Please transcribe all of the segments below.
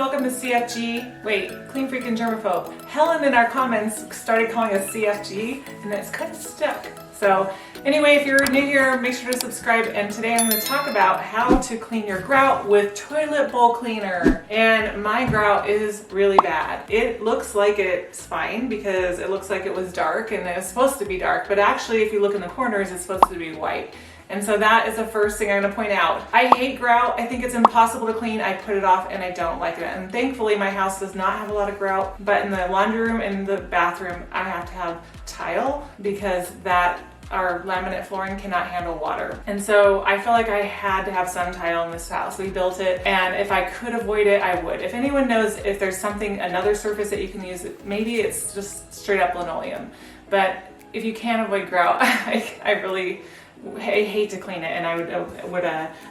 welcome to CFG. Wait, Clean Freak and Germaphobe. Helen in our comments started calling us CFG and it's kind of stuck. So anyway, if you're new here, make sure to subscribe. And today I'm going to talk about how to clean your grout with toilet bowl cleaner. And my grout is really bad. It looks like it's fine because it looks like it was dark and it was supposed to be dark, but actually if you look in the corners, it's supposed to be white. And so that is the first thing I'm going to point out. I hate grout. I think it's impossible to clean. I put it off and I don't like it. And thankfully my house does not have a lot of grout, but in the laundry room and the bathroom, I have to have tile because our laminate flooring cannot handle water. And so I feel like I had to have some tile in this house. We built it, and if I could avoid it, I would. If anyone knows if there's another surface that you can use, maybe it's just straight up linoleum. But if you can avoid grout, I hate to clean it, and I would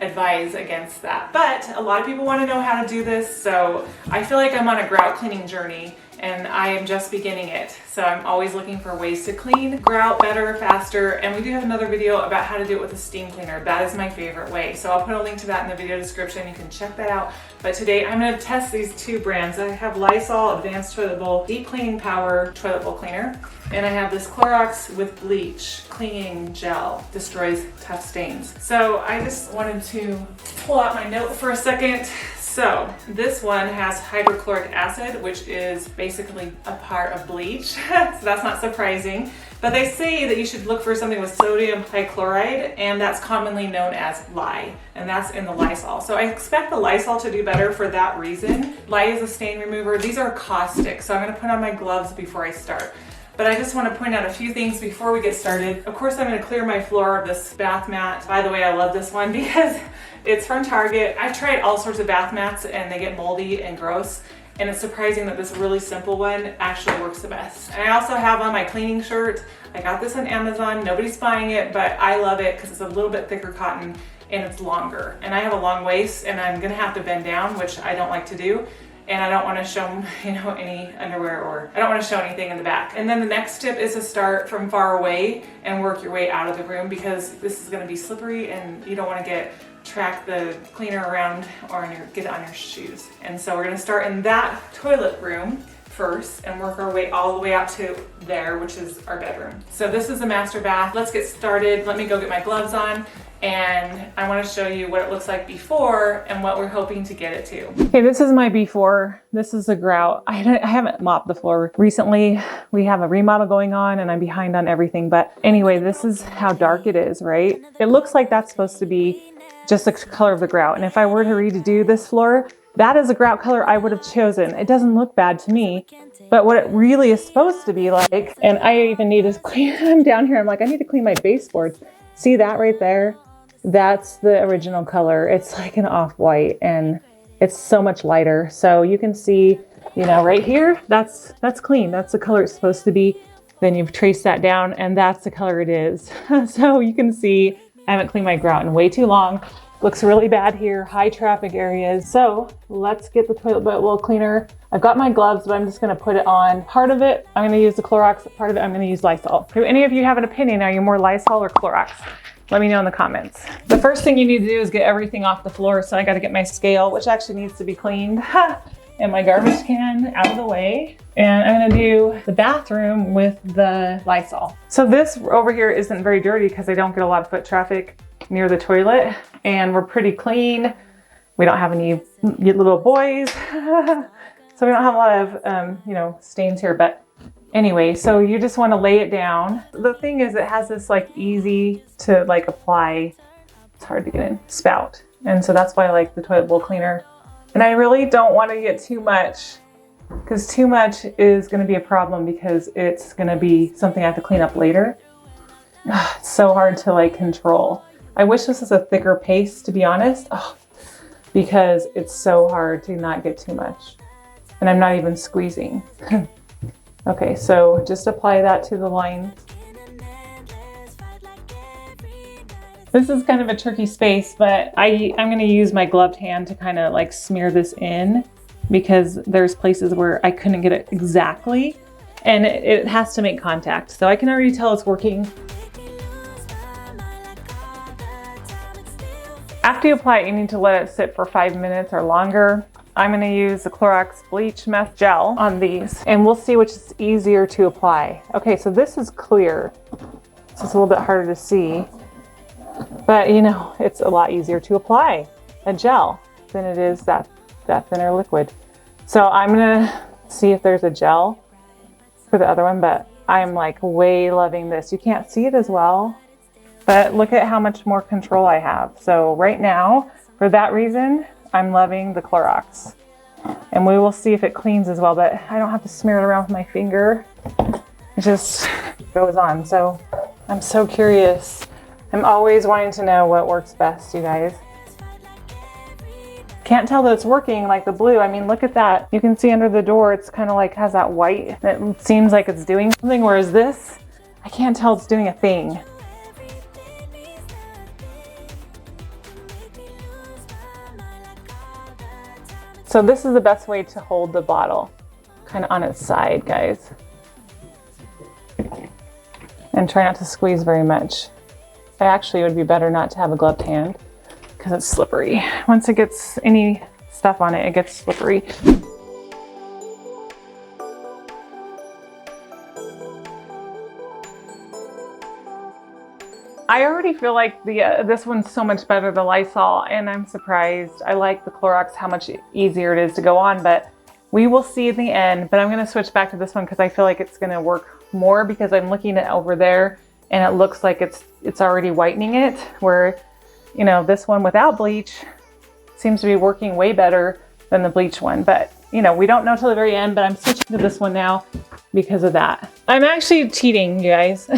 advise against that. But a lot of people want to know how to do this, so I feel like I'm on a grout cleaning journey and I am just beginning it. So I'm always looking for ways to clean grout better, faster, and we do have another video about how to do it with a steam cleaner. That is my favorite way. So I'll put a link to that in the video description. You can check that out. But today I'm going to test these two brands. I have Lysol Advanced Toilet Bowl Deep Cleaning Power Toilet Bowl Cleaner, and I have this Clorox with bleach cleaning gel, destroys tough stains. So I just wanted to pull out my note for a second. So this one has hydrochloric acid, which is basically a part of bleach. So that's not surprising. But they say that you should look for something with sodium hychloride, and that's commonly known as lye, and that's in the Lysol. So I expect the Lysol to do better for that reason. Lye is a stain remover. These are caustic, so I'm gonna put on my gloves before I start. But I just want to point out a few things before we get started. Of course, I'm going to clear my floor of this bath mat. By the way, I love this one because it's from Target. I've tried all sorts of bath mats and they get moldy and gross. And it's surprising that this really simple one actually works the best. And I also have on my cleaning shirt. I got this on Amazon. Nobody's buying it, but I love it because it's a little bit thicker cotton and it's longer. And I have a long waist and I'm going to have to bend down, which I don't like to do. And I don't want to show, any underwear, or I don't want to show anything in the back. And then the next tip is to start from far away and work your way out of the room, because this is going to be slippery and you don't want to track the cleaner around or get it on your shoes. And so we're going to start in that toilet room first and work our way all the way out to there, which is our bedroom. So this is the master bath. Let's get started. Let me go get my gloves on. And I want to show you what it looks like before and what we're hoping to get it to. Okay, this is my before. This is the grout. I haven't mopped the floor recently. We have a remodel going on and I'm behind on everything. But anyway, this is how dark it is, right? It looks like that's supposed to be just the color of the grout. And if I were to redo this floor, that is a grout color I would have chosen. It doesn't look bad to me, but what it really is supposed to be like, and I even need to clean, I'm down here, I'm like, I need to clean my baseboards. See that right there? That's the original color. It's like an off-white and it's so much lighter. So you can see, right here, that's clean. That's the color it's supposed to be. Then you've traced that down and that's the color it is. So you can see I haven't cleaned my grout in way too long. Looks really bad here, high traffic areas. So let's get the toilet bowl cleaner. I've got my gloves, but I'm just gonna put it on. Part of it, I'm gonna use the Clorox. Part of it, I'm gonna use Lysol. Do any of you have an opinion? Are you more Lysol or Clorox? Let me know in the comments. The first thing you need to do is get everything off the floor. So I got to get my scale, which actually needs to be cleaned, and my garbage can out of the way. And I'm gonna do the bathroom with the Lysol. So this over here isn't very dirty because I don't get a lot of foot traffic near the toilet, and we're pretty clean. We don't have any little boys. So we don't have a lot of, stains here, but anyway, so you just want to lay it down. The thing is, it has this easy to apply, it's hard to get in, spout. And so that's why I like the toilet bowl cleaner. And I really don't want to get too much, because too much is going to be a problem because it's going to be something I have to clean up later. It's so hard to control. I wish this was a thicker paste, to be honest, because it's so hard to not get too much. And I'm not even squeezing. Okay, so just apply that to the line. This is kind of a tricky space, but I'm gonna use my gloved hand to kind of smear this in, because there's places where I couldn't get it exactly, and it has to make contact. So I can already tell it's working. After you apply it, you need to let it sit for 5 minutes or longer. I'm going to use the Clorox bleach meth gel on these, and we'll see which is easier to apply. Okay, so this is clear. So it's a little bit harder to see, but you know, it's a lot easier to apply a gel than it is that thinner liquid. So I'm going to see if there's a gel for the other one, but I'm like way loving this. You can't see it as well, but look at how much more control I have. So right now, for that reason, I'm loving the Clorox. And we will see if it cleans as well, but I don't have to smear it around with my finger. It just goes on. So I'm so curious. I'm always wanting to know what works best, you guys. Can't tell that it's working like the blue. I mean, look at that. You can see under the door, it's kind of like has that white. It seems like it's doing something, whereas this, I can't tell it's doing a thing. So this is the best way to hold the bottle, kind of on its side, guys. And try not to squeeze very much. Actually, it would be better not to have a gloved hand because it's slippery. Once it gets any stuff on it, it gets slippery. I already feel like this one's so much better, the Lysol, and I'm surprised. I like the Clorox, how much easier it is to go on, but we will see in the end. But I'm gonna switch back to this one because I feel like it's gonna work more because I'm looking at over there and it looks like it's already whitening it, where, you know, this one without bleach seems to be working way better than the bleach one. But, you know, we don't know till the very end, but I'm switching to this one now because of that. I'm actually cheating, you guys.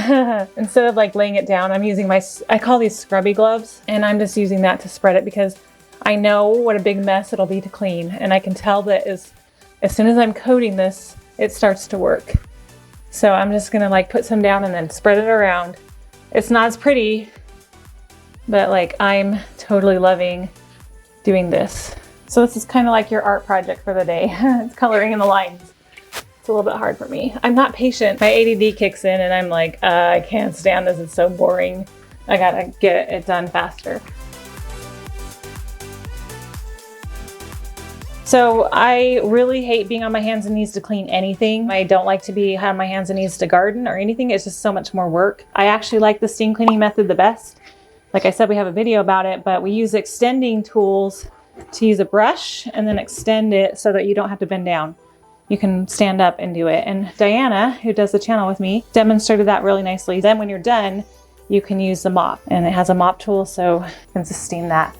Instead of like laying it down, I'm using I call these scrubby gloves, and I'm just using that to spread it because I know what a big mess it'll be to clean. And I can tell that as soon as I'm coating this, it starts to work. So I'm just gonna like put some down and then spread it around. It's not as pretty, but like I'm totally loving doing this. So this is kind of like your art project for the day. It's coloring in the lines. It's a little bit hard for me. I'm not patient. My ADD kicks in and I'm like, I can't stand this. It's so boring. I gotta get it done faster. So I really hate being on my hands and knees to clean anything. I don't like to be on my hands and knees to garden or anything. It's just so much more work. I actually like the steam cleaning method the best. Like I said, we have a video about it, but we use extending tools to use a brush and then extend it so that you don't have to bend down. You can stand up and do it. And Diana, who does the channel with me, demonstrated that really nicely. Then when you're done, you can use the mop, and it has a mop tool, so you can just steam that.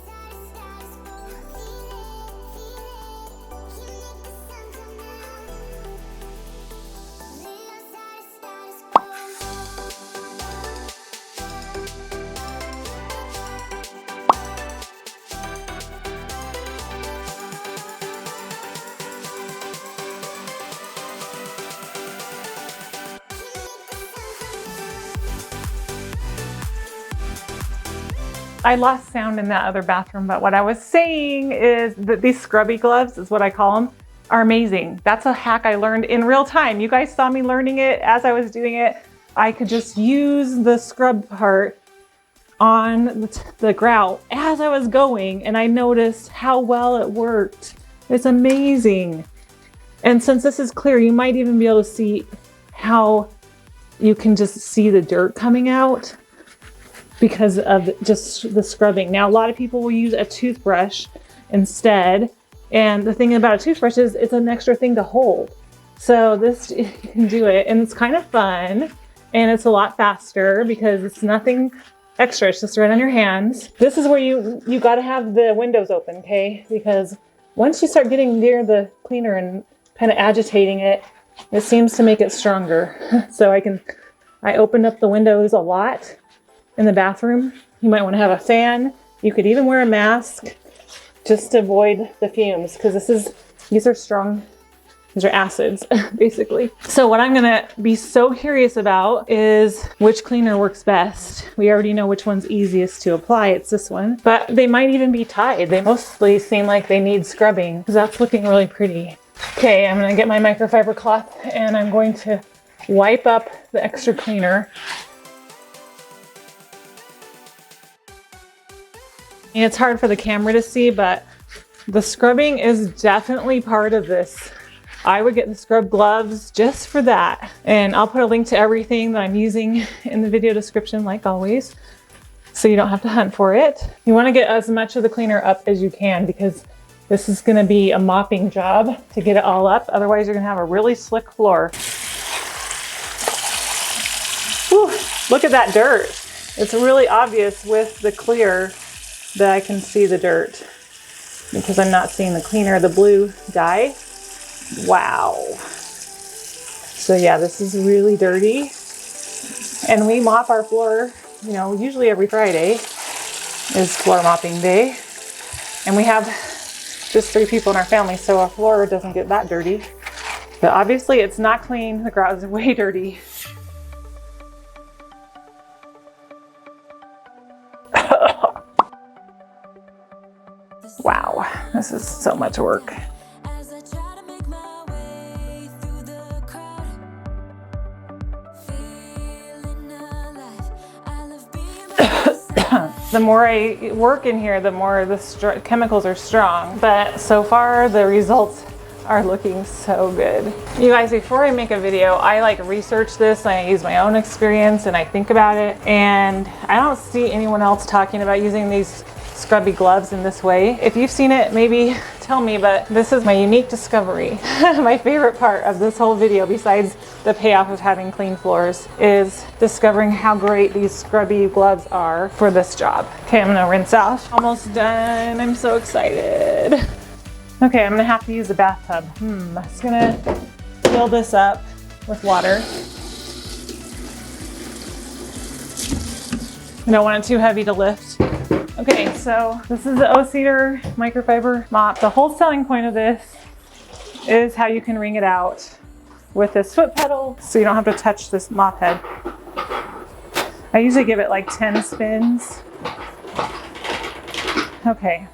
I lost sound in that other bathroom, but what I was saying is that these scrubby gloves, is what I call them, are amazing. That's a hack I learned in real time. You guys saw me learning it as I was doing it. I could just use the scrub part on the grout as I was going, and I noticed how well it worked. It's amazing. And since this is clear, you might even be able to see how you can just see the dirt coming out because of just the scrubbing. Now, a lot of people will use a toothbrush instead. And the thing about a toothbrush is it's an extra thing to hold. So this, you can do it, and it's kind of fun, and it's a lot faster because it's nothing extra. It's just right on your hands. This is where you got to have the windows open, okay? Because once you start getting near the cleaner and kind of agitating it, it seems to make it stronger. So I opened up the windows a lot in the bathroom. You might want to have a fan. You could even wear a mask just to avoid the fumes, because these are strong. These are acids, basically. So what I'm gonna be so curious about is which cleaner works best. We already know which one's easiest to apply. It's this one, but they might even be tied. They mostly seem like they need scrubbing because that's looking really pretty. Okay, I'm gonna get my microfiber cloth and I'm going to wipe up the extra cleaner. And it's hard for the camera to see, but The scrubbing is definitely part of this. I would get the scrub gloves just for that. And I'll put a link to everything that I'm using in the video description, like always, so you don't have to hunt for it. You want to get as much of the cleaner up as you can because this is going to be a mopping job to get it all up. Otherwise, you're going to have a really slick floor. Whew, look at that dirt. It's really obvious with the clear that I can see the dirt because I'm not seeing the cleaner, the blue dye. Wow. So yeah, this is really dirty. And we mop our floor, you know, usually every Friday is floor mopping day. And we have just 3 people in our family, so our floor doesn't get that dirty. But obviously it's not clean. The grout is way dirty. Wow, this is so much work. The more I work in here, the more the chemicals are strong. But so far, the results are looking so good. You guys, before I make a video, I like research this and I use my own experience and I think about it. And I don't see anyone else talking about using these scrubby gloves in this way. If you've seen it, maybe tell me, but this is my unique discovery. My favorite part of this whole video, besides the payoff of having clean floors, is discovering how great these scrubby gloves are for this job. Okay, I'm gonna rinse off. Almost done, I'm so excited. Okay, I'm gonna have to use a bathtub. I'm just gonna fill this up with water. I don't want it too heavy to lift. Okay, so this is the O-Cedar microfiber mop. The whole selling point of this is how you can wring it out with this foot pedal so you don't have to touch this mop head. I usually give it like 10 spins. Okay.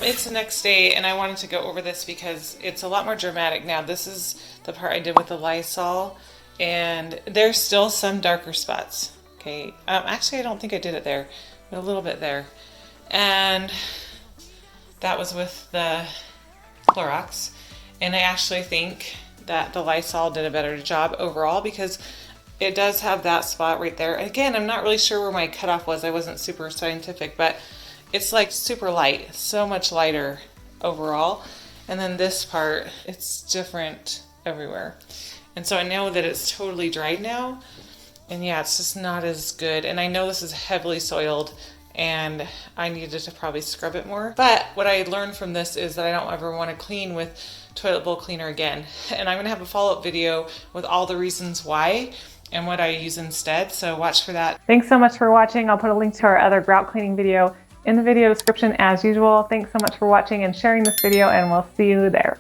It's the next day and I wanted to go over this because it's a lot more dramatic now. This is the part I did with the Lysol and there's still some darker spots. Okay, actually I don't think I did it there, but a little bit there. And that was with the Clorox. And I actually think that the Lysol did a better job overall because it does have that spot right there. Again, I'm not really sure where my cutoff was. I wasn't super scientific, but it's like super light, so much lighter overall. And then this part, it's different everywhere. And so I know that it's totally dried now. And yeah, it's just not as good. And I know this is heavily soiled and I needed to probably scrub it more. But what I learned from this is that I don't ever want to clean with toilet bowl cleaner again. And I'm gonna have a follow-up video with all the reasons why and what I use instead. So watch for that. Thanks so much for watching. I'll put a link to our other grout cleaning video in the video description as usual. Thanks so much for watching and sharing this video, and we'll see you there.